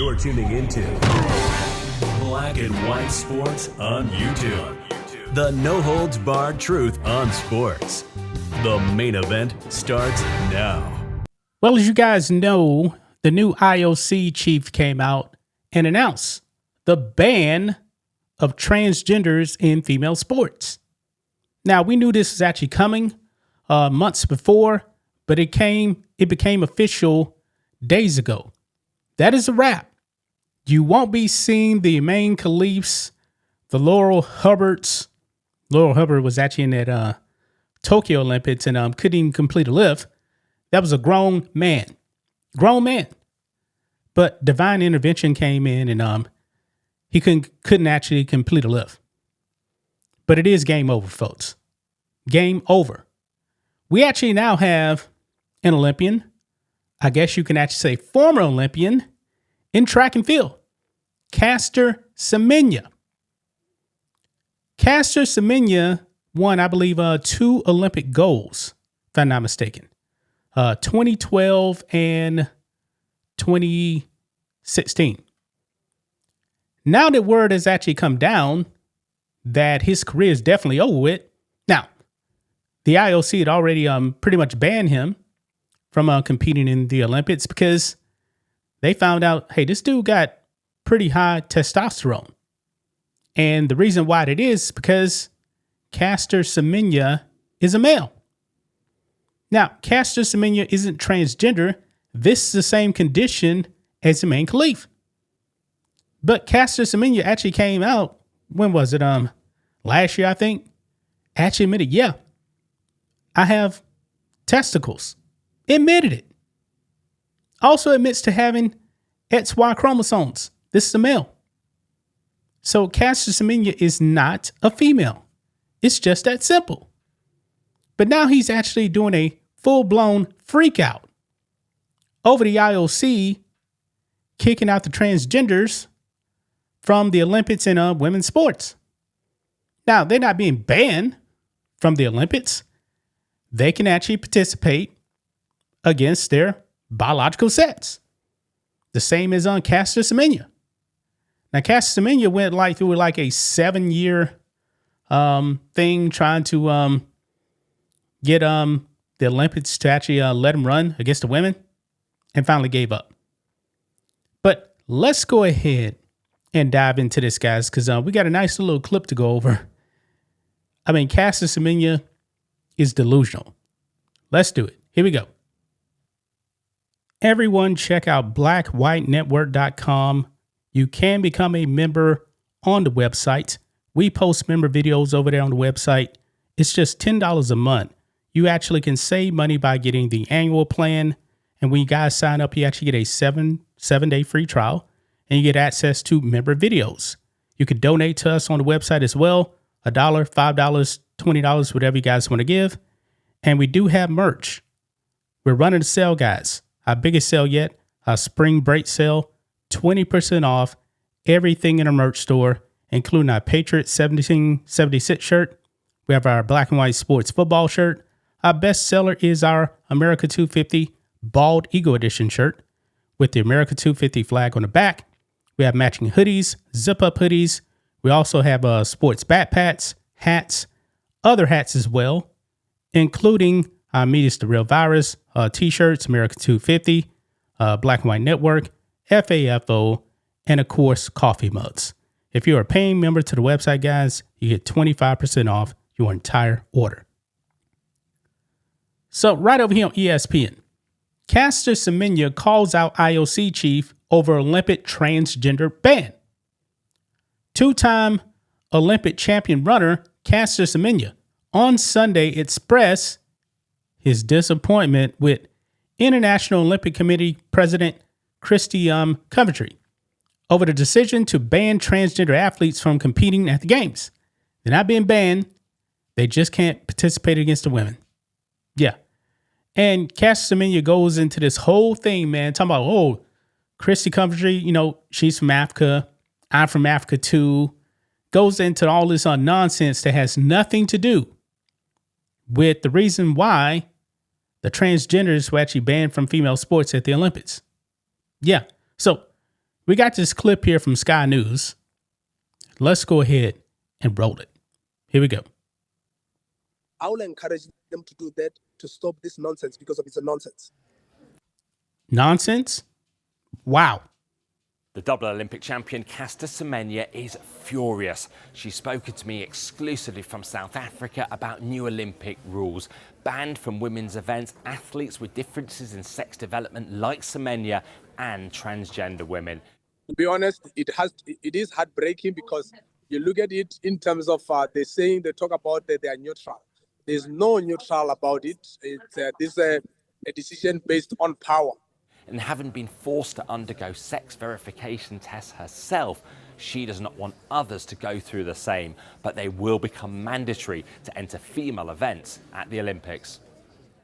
You're tuning into Black and White Sports on YouTube. The no-holds-barred truth on sports. The main event starts now. Well, as you guys know, the new IOC chief came out and announced the ban of transgenders in female sports. Now, we knew this was actually coming months before, but it became official days ago. That is a wrap. You won't be seeing the main caliphs, the Laurel Hubbards. Laurel Hubbard was actually in that Tokyo Olympics and couldn't even complete a lift. That was a grown man. But divine intervention came in and he couldn't actually complete a lift. But it is game over, folks. Game over. We actually now have an Olympian. I guess you can actually say former Olympian in track and field. Caster Semenya. Caster Semenya won, I believe, 2 Olympic golds, if I'm not mistaken. 2012 and 2016. Now that word has actually come down that his career is definitely over with. Now, the IOC had already pretty much banned him from competing in the Olympics because they found out, hey, this dude got pretty high testosterone. And the reason why it is because Caster Semenya is a male. Now, Caster Semenya isn't transgender. This is the same condition as the main caliph. But Caster Semenya actually came out, when was it? Last year, I think. Actually admitted, yeah, I have testicles. Admitted it. Also admits to having XY chromosomes. This is a male. So Caster Semenya is not a female. It's just that simple. But now he's actually doing a full-blown freak out over the IOC kicking out the transgenders from the Olympics and women's sports. Now, they're not being banned from the Olympics. They can actually participate against their biological sex. The same as on Caster Semenya. Now, Caster Semenya went through a 7-year thing trying to get the Olympics to actually let him run against the women and finally gave up. But let's go ahead and dive into this, guys, because we got a nice little clip to go over. I mean, Caster Semenya is delusional. Let's do it. Here we go. Everyone, check out blackwhitenetwork.com. You can become a member on the website. We post member videos over there on the website. It's just $10 a month. You actually can save money by getting the annual plan. And when you guys sign up, you actually get a seven-day free trial. And you get access to member videos. You can donate to us on the website as well. $1, $5, $20, whatever you guys want to give. And we do have merch. We're running a sale, guys. Our biggest sale yet, our spring break sale, 20% off everything in our merch store, including our Patriot 1776 shirt. We have our Black and White Sports football shirt. Our best seller is our America 250 Bald Eagle Edition shirt with the America 250 flag on the back. We have matching hoodies, zip-up hoodies. We also have sports backpacks, hats, other hats as well, including Media's The Real Virus, t-shirts, America 250, Black and White Network, FAFO, and of course, coffee mugs. If you're a paying member to the website, guys, you get 25% off your entire order. So right over here on ESPN, Caster Semenya calls out IOC chief over Olympic transgender ban. 2-time Olympic champion runner Caster Semenya on Sunday expressed his disappointment with International Olympic Committee President Christy Coventry over the decision to ban transgender athletes from competing at the games. They're not being banned. They just can't participate against the women. Yeah. And Caster Semenya goes into this whole thing, man, talking about, Christy Coventry, she's from Africa. I'm from Africa too. Goes into all this nonsense that has nothing to do with the reason why the transgenders were actually banned from female sports at the Olympics. Yeah. So We got this clip here from Sky News. Let's go ahead and roll it. Here we go. I will encourage them to do that to stop this nonsense because it's a nonsense. Nonsense? Wow. The double Olympic champion Caster Semenya is furious. She's spoken to me exclusively from South Africa about new Olympic rules. Banned from women's events, athletes with differences in sex development like Semenya and transgender women. To be honest, it is heartbreaking because you look at it in terms of they talk about that they are neutral. There's no neutral about it. This is a decision based on power. And having been forced to undergo sex verification tests herself, she does not want others to go through the same, but they will become mandatory to enter female events at the Olympics.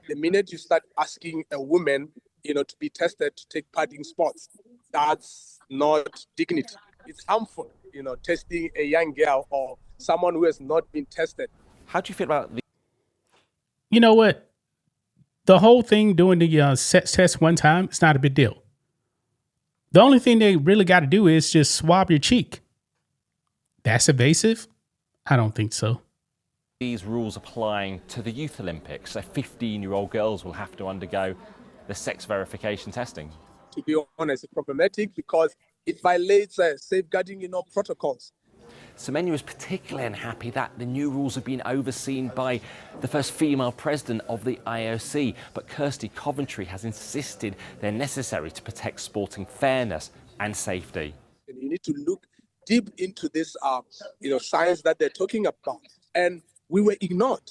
The minute you start asking a woman, to be tested to take part in sports, that's not dignity. It's harmful, testing a young girl or someone who has not been tested. How do you feel about the... You know what? The whole thing doing the sex test one time, it's not a big deal. The only thing they really got to do is just swab your cheek. That's evasive? I don't think so. These rules applying to the Youth Olympics, so 15-year-old girls will have to undergo the sex verification testing. To be honest, it's problematic because it violates safeguarding, protocols. Semenya was particularly unhappy that the new rules have been overseen by the first female president of the IOC, but Kirsty Coventry has insisted they're necessary to protect sporting fairness and safety. And you need to look deep into this, science that they're talking about. And we were ignored.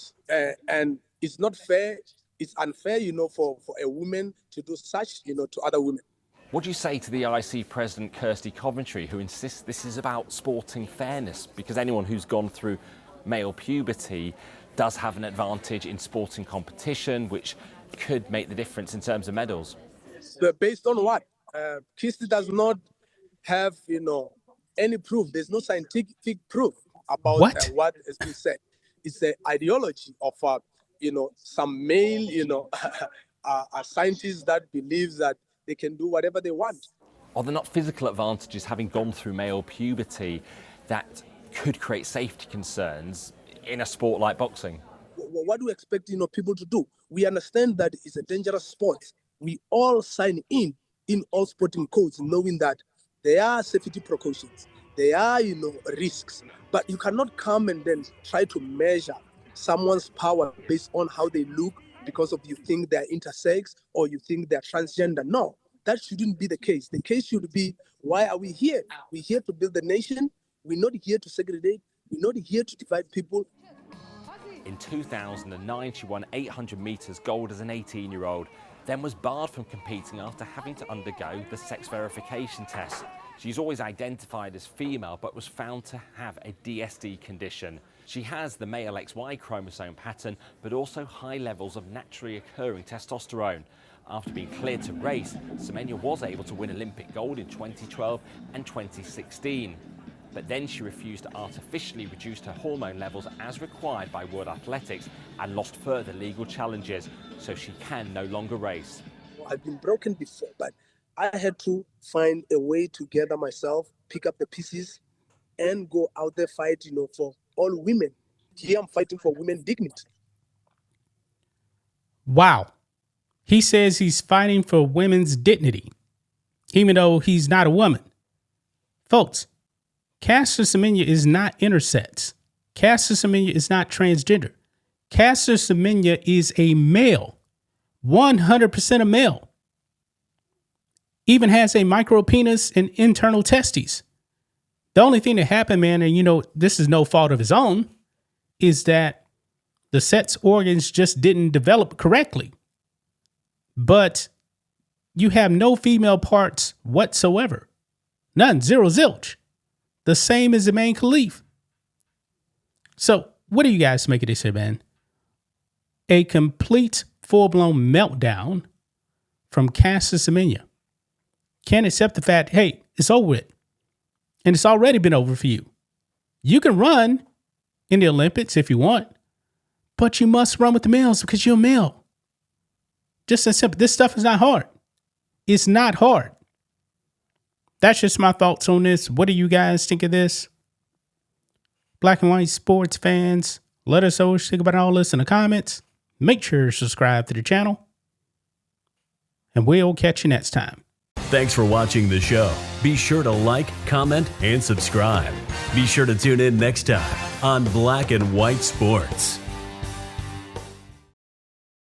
And it's not fair. It's unfair, for a woman to do such, to other women. What do you say to the IOC President Kirsty Coventry, who insists this is about sporting fairness, because anyone who's gone through male puberty does have an advantage in sporting competition, which could make the difference in terms of medals? But based on what? Kirsty does not have, any proof. There's no scientific proof about what has been said. It's the ideology of, some male, scientists that believes that they can do whatever they want. Are there not physical advantages having gone through male puberty that could create safety concerns in a sport like boxing? What do we expect, people to do? We understand that it's a dangerous sport. We all sign in all sporting codes, knowing that there are safety precautions, there are, risks, but you cannot come and then try to measure someone's power based on how they look, because of you think they're intersex or you think they're transgender. No, that shouldn't be the case. The case should be, why are we here? We're here to build the nation. We're not here to segregate. We're not here to divide people. In 2009, she won 800 metres gold as an 18-year-old, then was barred from competing after having to undergo the sex verification test. She's always identified as female, but was found to have a DSD condition. She has the male XY chromosome pattern, but also high levels of naturally occurring testosterone. After being cleared to race, Semenya was able to win Olympic gold in 2012 and 2016. But then she refused to artificially reduce her hormone levels as required by World Athletics and lost further legal challenges, so she can no longer race. I've been broken before, but I had to find a way to gather myself, pick up the pieces, and go out there fight, for all women. Here I'm fighting for women's dignity. Wow. He says he's fighting for women's dignity, even though he's not a woman. Folks, Caster Semenya is not intersex. Caster Semenya is not transgender. Caster Semenya is a male, 100% a male. Even has a micro penis and internal testes. The only thing that happened, man, and this is no fault of his own, is that the sex organs just didn't develop correctly. But you have no female parts whatsoever. None, zero, zilch. The same as the main Khalif. So what do you guys make of this here, man? A complete full-blown meltdown from Caster Semenya. Can't accept the fact, hey, it's over with. And it's already been over for you. You can run in the Olympics if you want, but you must run with the males because you're a male. Just as simple. This stuff is not hard. It's not hard. That's just my thoughts on this. What do you guys think of this? Black and white sports fans, let us know what you think about all this in the comments. Make sure to subscribe to the channel. And we'll catch you next time. Thanks for watching the show. Be sure to like, comment, and subscribe. Be sure to tune in next time on Black and White Sports.